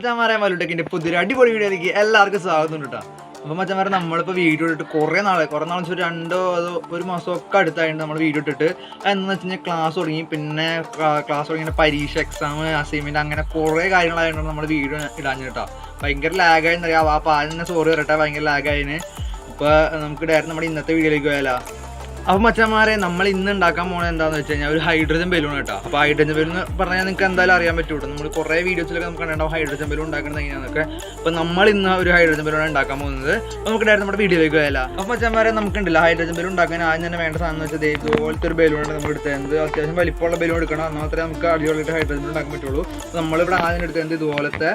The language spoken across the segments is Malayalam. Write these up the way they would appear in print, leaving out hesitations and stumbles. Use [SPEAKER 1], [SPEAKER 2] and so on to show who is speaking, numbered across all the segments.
[SPEAKER 1] മച്ചാന്മാരെ മല്ലുടെക്കിന്റെ പുതിയൊരു അടിപൊളി വീഡിയോയിലേക്ക് എല്ലാവർക്കും സ്വാഗതം കേട്ടോ. അപ്പോൾ മച്ചാന്മാരെ നമ്മളിപ്പോൾ വീഡിയോ ഇട്ടിട്ട് കുറേ നാൾ വെച്ചാൽ 2 മാസമൊക്കെ അടുത്തായിട്ട് നമ്മൾ വീഡിയോ ഇട്ടിട്ട് എന്ന് വെച്ച് കഴിഞ്ഞാൽ ക്ലാസ് തുടങ്ങി. പിന്നെ ക്ലാസ് തുടങ്ങിയ പരീക്ഷ, എക്സാം, അസൈൻമെൻറ്റ് അങ്ങനെ കുറേ കാര്യങ്ങളായതുകൊണ്ട് നമ്മൾ വീഡിയോ ഇടാഞ്ഞു കേട്ടോ. ഭയങ്കര ലാഗായെന്ന് അറിയാം. അപ്പോൾ ആദ്യം തന്നെ സോറി പറയട്ടെ, ഭയങ്കര ലാഗായതിന്. അപ്പോൾ നമുക്ക് ഡയറക്റ്റ് നമ്മുടെ ഇന്നത്തെ വീഡിയോയിലേക്ക് പോയാലോ. അപ്പോൾ മച്ചാന്മാരെ നമ്മൾ ഇന്ന് ഉണ്ടാക്കാൻ പോകുന്നത് എന്താണെന്ന് വെച്ച് കഴിഞ്ഞാൽ ഒരു ഹൈഡ്രജൻ ബലൂൺ കേട്ടോ. അപ്പോൾ ഹൈഡ്രജൻ ബലൂൺ പറഞ്ഞാൽ നിങ്ങൾക്ക് എന്തായാലും അറിയാൻ പറ്റുള്ളൂ. നമ്മൾ കുറേ വീഡിയോസിലൊക്കെ നമുക്ക് കണ്ടിട്ടുണ്ടാവും ഹൈഡ്രജൻ ബലൂൺ ഉണ്ടാക്കുന്നത് എങ്ങനെയാണെന്നൊക്കെ. അപ്പോൾ നമ്മൾ ഇന്ന് ഒരു ഹൈഡ്രജൻ ബലൂൺ ഉണ്ടാക്കാൻ പോകുന്നത്. അപ്പോൾ നമുക്ക് ഡയറക്റ്റ് നമ്മുടെ വീഡിയോയിലേക്ക് പോയാലോ. അപ്പോൾ മച്ചാന്മാരെ നമുക്കുണ്ടല്ലോ ഹൈഡ്രജൻ ബലൂൺ ഉണ്ടാക്കാൻ ആദ്യം തന്നെ വേണ്ട സാധനം എന്ന് വെച്ചാൽ ഇതുപോലത്തെ ഒരു ബലൂണാണ് നമ്മൾ എടുത്തത്. അത്യാവശ്യം വലിപ്പമുള്ള ബലൂൺ എടുക്കണം, എന്നാൽ മാത്രമേ നമുക്ക് അടിപൊളിയായിട്ട് ഹൈഡ്രജൻ ബലൂൺ ഉണ്ടാക്കാൻ പറ്റുള്ളൂ. നമ്മളിവിടെ ആദ്യം എടുത്തത് ഇതുപോലത്തെ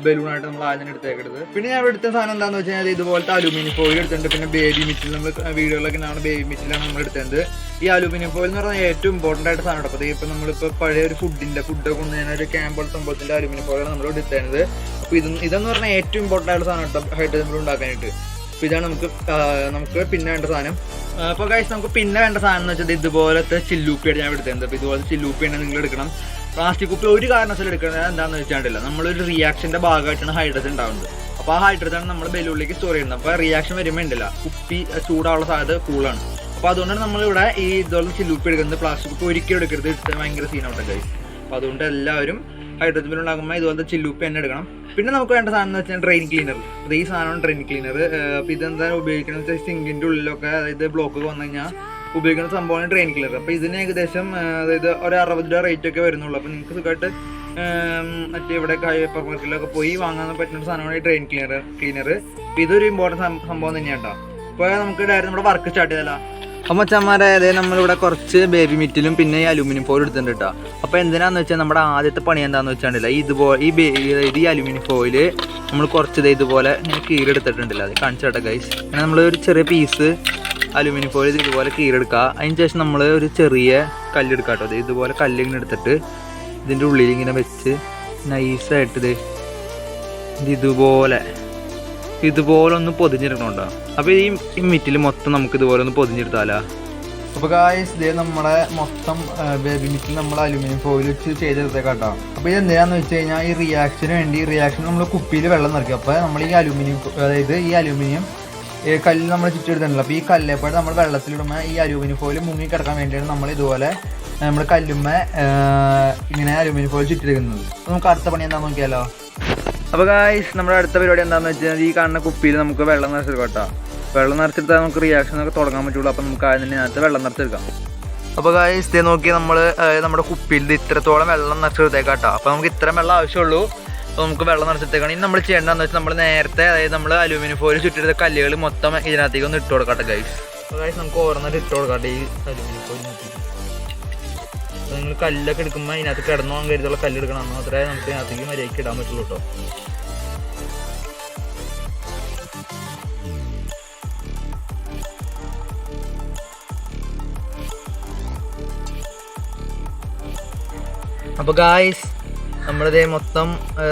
[SPEAKER 1] ബലൂണായിട്ട് നമ്മൾ ആദ്യം എടുത്തേക്കരുത്. പിന്നെ ഞാൻ എടുത്ത സാധനം എന്താണെന്ന് വെച്ച് കഴിഞ്ഞാൽ ഇതുപോലത്തെ അലുമിനിയം ഫോയിൽ എടുത്തിട്ടുണ്ട്. പിന്നെ ബേബി മിറ്റിൽ നമ്മൾ വീഡിയോകളൊക്കെ ബേബി മിറ്റിലാണ് നമ്മൾ എടുത്തത്. ഈ അലുമിനിയം ഫോയിൽ എന്ന് പറഞ്ഞാൽ ഏറ്റവും ഇമ്പോർട്ടൻ്റ് ആയിട്ട് സാധനം എടുത്തത്. ഇപ്പം നമ്മളിപ്പോൾ പഴയ ഒരു ഫുഡൊക്കെ കൊണ്ടുവരുന്ന ഒരു ക്യാമ്പ് സംഭവത്തിൻ്റെ അലുമിനിയം ഫോയിലാണ് നമ്മൾ എടുത്തത്. അപ്പോൾ ഇതെന്ന് പറഞ്ഞാൽ ഏറ്റവും ഇമ്പോർട്ടൻ്റ് ആയിട്ട് സാധനം കേട്ടോ ഹൈഡ്രജൻ ബലൂൺ ഉണ്ടാക്കാനായിട്ട്. അപ്പോൾ ഇതാണ് നമുക്ക് പിന്നെ വേണ്ട സാധനം. അപ്പോൾ ഗൈസ് നമുക്ക് പിന്നെ വേണ്ട സാധനം എന്ന് വെച്ചാൽ ഇതുപോലത്തെ ചില്ലൂപ്പിയാണ് ഞാൻ എടുത്തത്. അപ്പോൾ ഇതുപോലത്തെ ചില്ലൂപ്പിയാണ് നിങ്ങൾ എടുക്കണം. പ്ലാസ്റ്റിക് കുപ്പി ഒരു കാരണവശാലും എടുക്കുന്നത് എന്താണെന്ന് വെച്ചാൽ നമ്മളൊരു റിയാക്ഷൻ്റെ ഭാഗമായിട്ടാണ് ഹൈഡ്രജൻ ഉണ്ടാകുന്നത്. അപ്പോൾ ആ ഹൈഡ്രജൻ നമ്മൾ ബലൂണിലേക്ക് സ്റ്റോർ ചെയ്യുന്നത്. അപ്പോൾ റിയാക്ഷൻ വരുമ്പോൾ ഉണ്ടല്ല കുപ്പി ചൂടാനുള്ള സാധ്യത കൂളാണ്. അപ്പോൾ അതുകൊണ്ടാണ് നമ്മളിവിടെ ഈ ഇതുപോലെ ചില്ലൂപ്പി എടുക്കുന്നത്. പ്ലാസ്റ്റിക് കുപ്പി ഒരിക്കലും എടുക്കരുത്, എടുത്താൽ ഭയങ്കര സീനാവട്ടെ ഗൈസ്. അപ്പോൾ അതുകൊണ്ട് എല്ലാവരും ഹൈഡ്രജൻ ബലൂൺ ഉണ്ടാക്കുമ്പോൾ ഇതുപോലത്തെ ചില്ലൂപ്പി തന്നെ എടുക്കണം. പിന്നെ നമുക്ക് വേണ്ട സാധനം എന്ന് വെച്ചാൽ ഡ്രെയിൻ ക്ലീനർ. അപ്പോൾ ഈ സാധനമാണ് ഡ്രെയിൻ ക്ലീനർ. അപ്പോൾ ഇതെന്താ ഉപയോഗിക്കുന്നത് വെച്ചാൽ സിങ്കിൻ്റെ ഉള്ളിലൊക്കെ അതായത് ബ്ലോക്ക് വന്നു കഴിഞ്ഞാൽ ഉപയോഗിക്കുന്ന സംഭവമാണ് ഡ്രെയിൻ ക്ലീനർ. അപ്പോൾ ഇതിന് ഏകദേശം അതായത് ഒരു 60 രൂപ റേറ്റ് ഒക്കെ വരുന്നുള്ളൂ. അപ്പോൾ നിങ്ങൾക്ക് സുഖമായിട്ട് മറ്റേ ഇവിടെ ഹൈപ്പർ മാർക്കറ്റിലൊക്കെ പോയി വാങ്ങാൻ പറ്റുന്ന സാധനമാണ് ഈ ഡ്രെയിൻ ക്ലീനർ. അപ്പോൾ ഇതൊരു ഇമ്പോർട്ടൻറ്റ് സംഭവം തന്നെയാണ് കേട്ടോ. അപ്പോൾ നമുക്ക് ഡയറക്റ്റ് നമ്മുടെ വർക്ക് സ്റ്റാർട്ട് ചെയ്താലോ. അപ്പോൾ മച്ചാന്മാരെ അതായത് നമ്മളിവിടെ കുറച്ച് ബേബി മിറ്റിലും പിന്നെ ഈ അലുമിനിയം ഫോയിൽ എടുത്തിട്ടുണ്ട് കേട്ടോ. അപ്പോൾ എന്തിനാന്ന് വെച്ചാൽ നമ്മുടെ ആദ്യത്തെ പണി എന്താണെന്ന് വെച്ചാൽ ഈ അലുമിനിയം ഫോയിൽ നമ്മൾ കുറച്ച് ഇതുപോലെ ഇങ്ങനെ കീറെടുത്തിട്ടുണ്ടല്ലോ, അത് കാണിച്ചു കേട്ടോ ഗൈസ്. അങ്ങനെ നമ്മൾ ഒരു ചെറിയ പീസ് അലുമിനിയം ഫോയിൽ ഇതുപോലെ കീറെടുക്കുക. അതിന് ശേഷം നമ്മൾ ഒരു ചെറിയ കല്ലെടുക്കുക കേട്ടോ. ഇതുപോലെ കല്ലിങ്ങനെ എടുത്തിട്ട് ഇതിൻ്റെ ഉള്ളിൽ ഇങ്ങനെ വെച്ച് നൈസായിട്ട് ഇതുപോലെ ഒന്ന് പൊതിഞ്ഞെടുക്കണുണ്ടോ. അപ്പോൾ ഈ മിറ്റിൽ മൊത്തം നമുക്ക് ഇതുപോലെ ഒന്ന് പൊതിഞ്ഞെടുത്താലോ. അപ്പോൾ ഗായ്സ് നമ്മുടെ മൊത്തം ബേബി മിറ്റിൽ നമ്മൾ അലുമിനിയം ഫോയിൽ വെച്ച് ചെയ്തെടുത്തേക്കാം കേട്ടോ. അപ്പോൾ ഇത് എന്തിനാന്ന് വെച്ച് കഴിഞ്ഞാൽ ഈ റിയാക്ഷൻ നമ്മൾ കുപ്പിയിൽ വെള്ളം നിറയ്ക്കും. അപ്പോൾ നമ്മൾ ഈ അലുമിനിയം കല്ല് നമ്മൾ ചുറ്റെടുത്തിട്ടുണ്ടല്ലോ. അപ്പോൾ ഈ കല്ലേപ്പാട് നമ്മൾ വെള്ളത്തിലിടുമ്പോൾ ഈ അലുമിനിയം ഫോയിൽ മുങ്ങി കിടക്കാൻ വേണ്ടിയാണ് നമ്മൾ ഇതുപോലെ നമ്മൾ കല്ലുമ്മേ ഇങ്ങനെ അലുമിനിയം ഫോയിൽ ചുറ്റെടുക്കുന്നത്. അപ്പോൾ നമുക്ക് അടുത്ത പണി എന്താണെന്ന് നോക്കിയാലോ. അപ്പോൾ ഗായ്സ് നമ്മുടെ അടുത്ത പരിപാടി എന്താണെന്ന് വെച്ചാൽ ഈ കാണുന്ന കുപ്പിയിൽ നമുക്ക് വെള്ളം നിറച്ചെടുക്കാം കേട്ടോ. വെള്ളം നിറച്ചെടുത്താൽ നമുക്ക് റിയാക്ഷനൊക്കെ തുടങ്ങാൻ പറ്റുള്ളൂ. അപ്പോൾ നമുക്ക് ആദ്യം തന്നെ അതിനകത്ത് വെള്ളം നിറച്ചെടുക്കാം. അപ്പോൾ ഗായ്സ് ഇതേ നോക്കി നമ്മൾ നമ്മുടെ കുപ്പിയിൽ ഇത്രത്തോളം വെള്ളം നിറച്ചെടുത്തേക്കാം കേട്ടോ. അപ്പോൾ നമുക്ക് ഇത്രയും വെള്ളം ആവശ്യമുള്ളൂ. അപ്പോൾ നമുക്ക് വെള്ളം നിറച്ചെടുത്തേക്കാണ്. ഇനി നമ്മൾ ചെയ്യേണ്ടതെന്ന് വെച്ചാൽ നമ്മൾ നേരത്തെ അതായത് നമ്മൾ അലുമിനിയം ഫോയിൽ ചുറ്റെടുത്ത കല്ലുകൾ മൊത്തം ഇതിനകത്തേക്ക് ഒന്ന് ഇട്ട് കൊടുക്കട്ടെ ഗൈസ്. അപ്പോൾ ഗൈസ് നമുക്ക് ഓരോന്നിട്ട് ഇട്ട് കൊടുക്കട്ടെ ഈ അലുമിനിയം ഫോയിൽ. അപ്പോൾ നിങ്ങൾ കല്ലൊക്കെ എടുക്കുമ്പോൾ ഇതിനകത്ത് കിടന്നു പോകാൻ കരുതുള്ള കല്ലെടുക്കണം, എന്നാൽ മാത്രമേ നമുക്ക് ഇതിനകത്തേക്ക് മര്യാദയ്ക്ക് ഇടാൻ പറ്റുള്ളൂ കേട്ടോ. അപ്പോൾ ഗായ്സ് നമ്മളിതേ മൊത്തം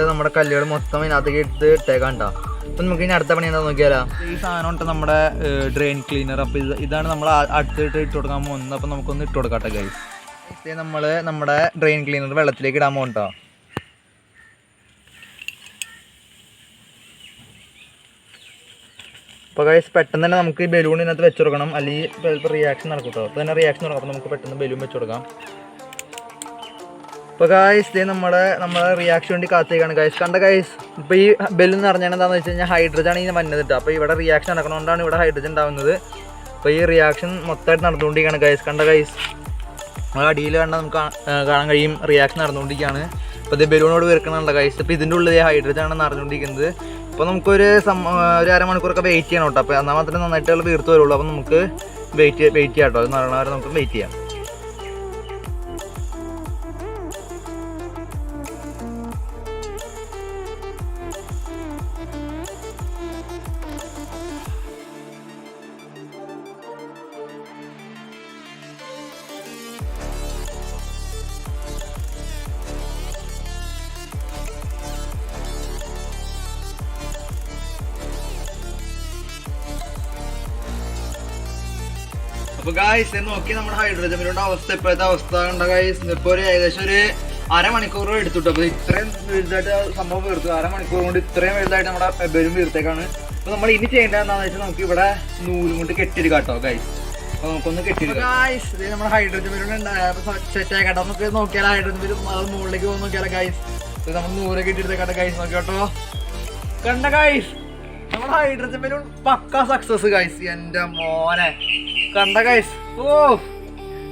[SPEAKER 1] നമ്മുടെ കല്ലുകൾ മൊത്തം ഇതിനകത്തേക്ക് ഇട്ടേക്കാം കേട്ടോ. അപ്പം നമുക്ക് ഇനി അടുത്ത പണി എന്താ നോക്കിയാലോ. ഈ സാധനം ഉണ്ട് നമ്മുടെ ഡ്രെയിൻ ക്ലീനർ. അപ്പോൾ ഇതാണ് നമ്മൾ അടുത്തിട്ട് ഇട്ട് കൊടുക്കാൻ പോകുന്നത്. അപ്പോൾ നമുക്കൊന്ന് ഇട്ട് കൊടുക്കാം കേട്ടോ ഗൈസ്. ഇതേ നമ്മൾ നമ്മുടെ ഡ്രെയിൻ ക്ലീനർ വെള്ളത്തിലേക്ക് ഇടാൻ പോകും കേട്ടോ. അപ്പോൾ ഗൈസ് പെട്ടെന്ന് തന്നെ നമുക്ക് ഈ ബലൂൺ ഇതിനകത്ത് വെച്ച് കൊടുക്കണം, അല്ലെങ്കിൽ ചിലപ്പോൾ റിയാക്ഷൻ നടക്കും കേട്ടോ. അപ്പോൾ തന്നെ റിയാക്ഷൻ നടക്കും. അപ്പോൾ നമുക്ക് പെട്ടെന്ന് ബലൂൺ വെച്ച് കൊടുക്കാം. അപ്പോൾ ഗൈസ് ഇതേ നമ്മുടെ റിയാക്ഷൻ വേണ്ടി കാത്തേക്കാണ് ഗൈസ്. കണ്ട ഗൈസ് ഇപ്പോൾ ഈ ബലൂൺ എന്ന് പറഞ്ഞാൽ എന്താണെന്ന് വെച്ച് കഴിഞ്ഞാൽ ഹൈഡ്രജൻ ആണ് ഈ വന്നത് കേട്ടോ. അപ്പോൾ ഇവിടെ റിയാക്ഷൻ നടക്കണോണ്ടാണ് ഇവിടെ ഹൈഡ്രജൻ ഉണ്ടാകുന്നത്. അപ്പോൾ ഈ റിയാക്ഷൻ മൊത്തമായിട്ട് നടന്നുകൊണ്ടിരിക്കുകയാണ് ഗൈസ്. കണ്ട ഗൈസ് അടിയിൽ കണ്ടാൽ നമുക്ക് കാണാൻ കഴിയും റിയാക്ഷൻ നടന്നുകൊണ്ടിരിക്കുകയാണ്. അപ്പോൾ ഇത് ബലൂണോട് വീർക്കണുണ്ട് ഗൈസ്. അപ്പോൾ ഇതിൻ്റെ ഉള്ളിൽ ഹൈഡ്രജൻ ആണ് നടന്നുകൊണ്ടിരിക്കുന്നത്. അപ്പോൾ നമുക്കൊരു അരമണിക്കൂറൊക്കെ വെയിറ്റ് ചെയ്യണം കേട്ടോ. അപ്പോൾ എന്നാൽ മാത്രമേ നന്നായിട്ട് വീർത്ത് വരുള്ളൂ. അപ്പോൾ നമുക്ക് വെയിറ്റ് ചെയ്യാം കേട്ടോ. അത് നടന്നവരെ നമുക്ക് വെയിറ്റ് ചെയ്യാം. അപ്പോൾ ഗായ്സ് നോക്കി നമ്മുടെ ഹൈഡ്രജൻ ബലൂണിൻ്റെ അവസ്ഥ ഇപ്പോഴത്തെ അവസ്ഥ കണ്ട ഗായ്സ്. ഇപ്പോൾ ഏകദേശം ഒരു അരമണിക്കൂർ എടുത്തിട്ടു. അപ്പോൾ ഇത്രയും വലുതായിട്ട് സംഭവം വീർത്തു. അരമണിക്കൂർ കൊണ്ട് ഇത്രയും വലുതായിട്ട് നമ്മുടെ ബലൂൺ വീർത്തേക്കാണ്. അപ്പോൾ നമ്മൾ ഇനി ചെയ്യേണ്ടത് എന്താണെന്ന് വെച്ചാൽ നമുക്ക് ഇവിടെ നൂലും കൊണ്ട് കെട്ടിയെടുക്കാം കേട്ടോ ഗൈസ്. അപ്പോൾ നമുക്കൊന്ന് കെട്ടിയെടുക്കാം ഗൈസ്. ഇത് നമ്മുടെ ഹൈഡ്രജൻ ബലൂൺ സെറ്റ് ആയിക്കട്ടെ. നമുക്ക് നോക്കിയാൽ ഹൈഡ്രജൻ ബലൂൺ അത് മുകളിലേക്ക് പോകുന്ന നോക്കിയാലോ ഗൈസ്. ഇത് നമ്മൾ നൂല് കെട്ടിയെടുത്തേക്കാട്ടെ ഗൈസ്. നോക്കിയോട്ടോ, കണ്ട ഗൈസ്, നമ്മുടെ ഹൈഡ്രജൻ ബലൂൺ പക്കാ സക്സസ് ഗൈസ്. എൻ്റെ മോനെ കണ്ട ഗൈസ്. ഓ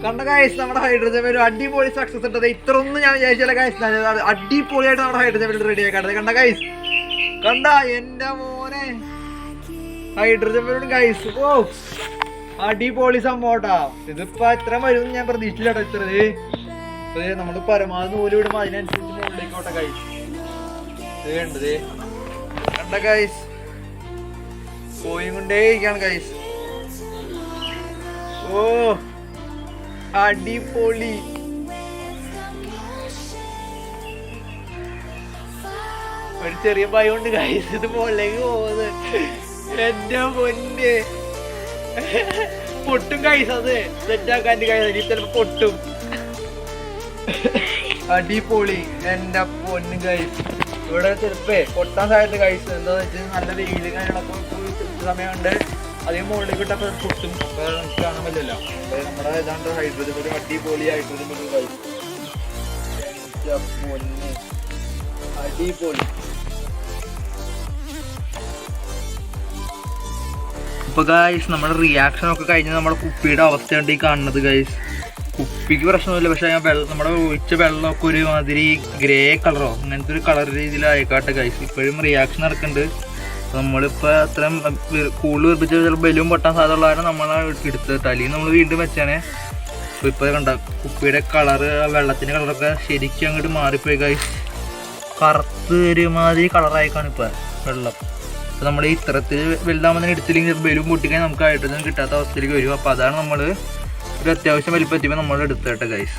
[SPEAKER 1] കണ്ട ഗൈസ്, നമ്മുടെ ഹൈഡ്രജൻ ബലൂൺ അടിപൊളി സക്സസ് ഇട്ടത്. ഇത്ര ഒന്നും ഞാൻ വിചാരിച്ചില്ല ഗൈസ്. അടിപൊളിയായിട്ട് നമ്മുടെ ഹൈഡ്രജൻ ബലൂൺ റെഡി ആക്കാട്ടത്. കണ്ട ഗൈസ്, കണ്ട എൻ്റെ മോനെ ഹൈഡ്രജൻ ബലൂൺ ഗൈസ്. ഓ അടിപൊളി സംഭവട്ടാ. ഇതിപ്പോ എത്ര വരും ഞാൻ പ്രതീക്ഷിച്ചില്ല കേട്ടോ. ഇത്ര നമ്മള് പരമാവധി നൂല് വിടുമ്പോ അതിനനുസരിച്ച് മുകളിലേക്കോട്ടെ ഗൈസ്. ഇത് കണ്ടത് കണ്ട ഗൈസ്, പോയി കൊണ്ടേ ഇരിക്കാണ് ഗൈസ്. ഓ അടിപൊളി. ഒരു ചെറിയ ഭയം ഉണ്ട് ഗൈസ്, ഇത് മുകളിലേക്ക് പോകുന്നത്. എന്റെ പൊന്നെ പൊട്ടും ഗൈസ്. അത് സെറ്റാക്കാൻ ഗൈസ് ചിലപ്പോ പൊട്ടും. അടിപൊളി എന്റെ പൊന്ന് ഗൈസ്. ഇവിടെ ചെറുപ്പേ പൊട്ടാൻ സാധ്യത ഗൈസ്. എന്താന്ന് വെച്ചാൽ നല്ല വെയിലും കാര്യങ്ങളൊക്കെ സമയമുണ്ട്. അതേ മുകളിലേക്ക് ഇട്ടപ്പോൾ പൊട്ടും. അപ്പൊ നമുക്ക് കാണാൻ പറ്റില്ല. അപ്പൊ നമ്മുടെ ഏതാണ്ട് ഹൈഡ്രജൻ ഒരു അടിപൊളി ഹൈഡ്രജൻ ഒരു ഗൈസ്. എന്റെ പൊന്ന് അടിപൊളി. അപ്പൊ ഗൈസ് നമ്മുടെ റിയാക്ഷൻ ഒക്കെ കഴിഞ്ഞ് നമ്മുടെ കുപ്പിയുടെ അവസ്ഥയുണ്ട് ഈ കാണുന്നത് ഗൈസ്. കുപ്പിക്ക് പ്രശ്നമില്ല, പക്ഷെ നമ്മുടെ ഒഴിച്ച വെള്ളമൊക്കെ ഒരു മാതിരി ഗ്രേ കളറോ അങ്ങനത്തെ ഒരു കളർ രീതിയിലായിക്കാട്ടെ ഗൈസ്. ഇപ്പോഴും റിയാക്ഷൻ നടക്കുന്നുണ്ട്. നമ്മളിപ്പോൾ അത്രയും കൂടുതൽ ഉറപ്പിച്ച ചിലപ്പോൾ ബലൂൺ പൊട്ടാൻ സാധ്യതയുള്ള കാരണം നമ്മൾ എടുത്തിട്ട് അല്ലെങ്കിൽ നമ്മൾ വീണ്ടും വെച്ചാണ്. അപ്പോൾ ഇപ്പോൾ കണ്ട കുപ്പിയുടെ കളറ് വെള്ളത്തിൻ്റെ കളറൊക്കെ ശരിക്കും അങ്ങോട്ട് മാറിപ്പോയി ഗൈസ്. കറുത്ത് ഒരുമാതിരി കളറായിക്കാണ് ഇപ്പോൾ വെള്ളം. അപ്പോൾ നമ്മൾ ഇത്തരത്തിൽ വലുതാകുമ്പോൾ തന്നെ എടുത്തില്ലെങ്കിൽ ബലൂൺ പൊട്ടിക്കാൻ നമുക്ക് ഹൈഡ്രജൻ കിട്ടാത്ത അവസ്ഥയിലേക്ക് വരും. അപ്പോൾ അതാണ് നമ്മൾ ഒരു അത്യാവശ്യം വലിപ്പത്തിയപ്പോൾ നമ്മൾ എടുത്തിട്ട് ഗൈസ്.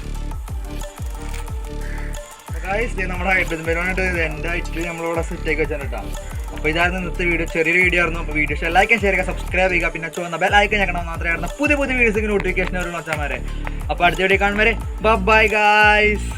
[SPEAKER 1] ഗൈസ് നമ്മുടെ ഹൈഡ്രജൻ ബലൂണായിട്ട് എൻ്റെ ഹൈറ്റിൽ നമ്മളിവിടെ സെറ്റാക്കി വെച്ചാൽ കേട്ടോ. അപ്പോൾ ഇതായിരുന്നു ഇന്നത്തെ വീഡിയോ. ചെറിയൊരു വീഡിയോ ആയിരുന്നു. അപ്പോൾ വീഡിയോ ലൈക്ക് ഷെയർ ചെയ്യുക, സബ്സ്ക്രൈബ് ചെയ്യുക, പിന്നെ ചുവന്ന ബെൽ ഐക്കൺ ഞെക്കണം. മാത്രമേ പുതിയ വീഡിയോസിന് നോട്ടിഫിക്കേഷൻ വരുള്ളൂ അച്ഛന്മാരെ. അപ്പോൾ അടുത്ത വീഡിയോ കാണുമ്പോൾ ബൈ ഗൈസ്.